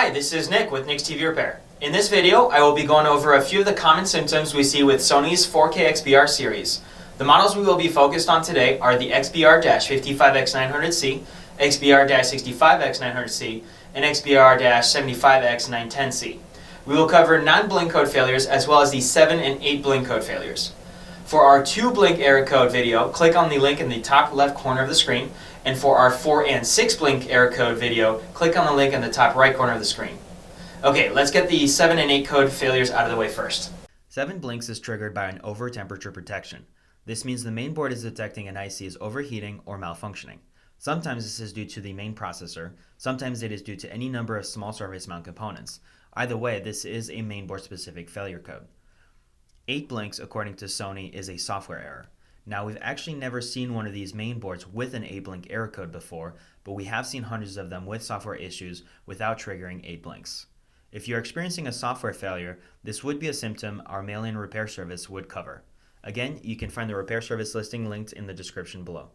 Hi, this is Nick with Nick's TV Repair. In this video, I will be going over a few of the common symptoms we see with Sony's 4K XBR series. The models we will be focused on today are the XBR-55X900C, XBR-65X900C, and XBR-75X910C. We will cover non-blink code failures as well as the 7 and 8 blink code failures. For our 2 blink error code video, click on the link in the top left corner of the screen, and for our 4 and 6 blink error code video, click on the link in the top right corner of the screen. Okay, let's get the 7 and 8 code failures out of the way first. 7 blinks is triggered by an over temperature protection. This means the main board is detecting an IC is overheating or malfunctioning. Sometimes this is due to the main processor, sometimes it is due to any number of small surface mount components. Either way, this is a mainboard specific failure code. 8 blinks, according to Sony, is a software error. Now, we've actually never seen one of these main boards with an 8 blink error code before, but we have seen hundreds of them with software issues without triggering 8 blinks. If you're experiencing a software failure, this would be a symptom our mail-in repair service would cover. Again, you can find the repair service listing linked in the description below.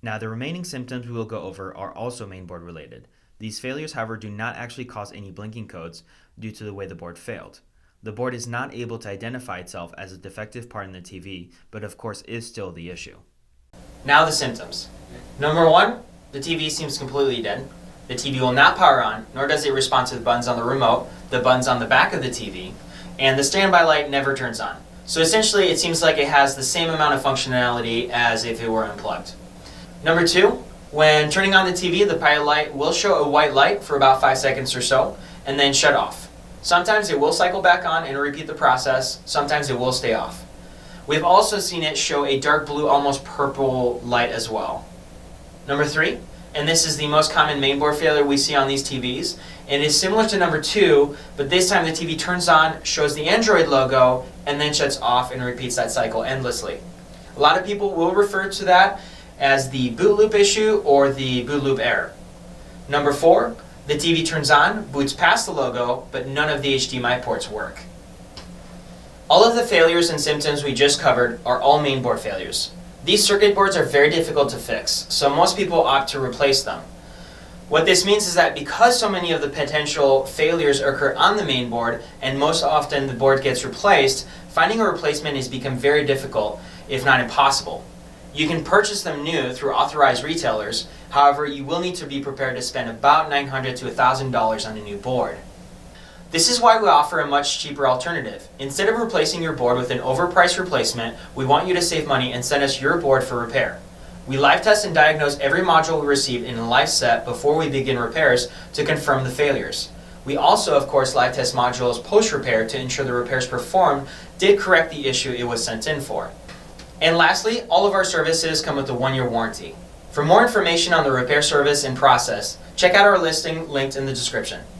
Now, the remaining symptoms we will go over are also mainboard related. These failures, however, do not actually cause any blinking codes due to the way the board failed. The board is not able to identify itself as a defective part in the TV, but of course is still the issue. Now the symptoms. Number 1, the TV seems completely dead. The TV will not power on, nor does it respond to the buttons on the remote, the buttons on the back of the TV, and the standby light never turns on. So essentially it seems like it has the same amount of functionality as if it were unplugged. Number 2, when turning on the TV, the pilot light will show a white light for about 5 seconds or so, and then shut off. Sometimes it will cycle back on and repeat the process, sometimes it will stay off. We've also seen it show a dark blue, almost purple light as well. Number 3, and this is the most common mainboard failure we see on these TVs, and it is similar to number 2, but this time the TV turns on, shows the Android logo, and then shuts off and repeats that cycle endlessly. A lot of people will refer to that as the boot loop issue or the boot loop error. Number 4, the TV turns on, boots past the logo, but none of the HDMI ports work. All of the failures and symptoms we just covered are all mainboard failures. These circuit boards are very difficult to fix, so most people opt to replace them. What this means is that because so many of the potential failures occur on the mainboard, and most often the board gets replaced, finding a replacement has become very difficult, if not impossible. You can purchase them new through authorized retailers. However, you will need to be prepared to spend about $900 to $1,000 on a new board. This is why we offer a much cheaper alternative. Instead of replacing your board with an overpriced replacement, we want you to save money and send us your board for repair. We live test and diagnose every module we receive in a live set before we begin repairs to confirm the failures. We also, of course, live test modules post-repair to ensure the repairs performed did correct the issue it was sent in for. And lastly, all of our services come with a 1-year warranty. For more information on the repair service and process, check out our listing linked in the description.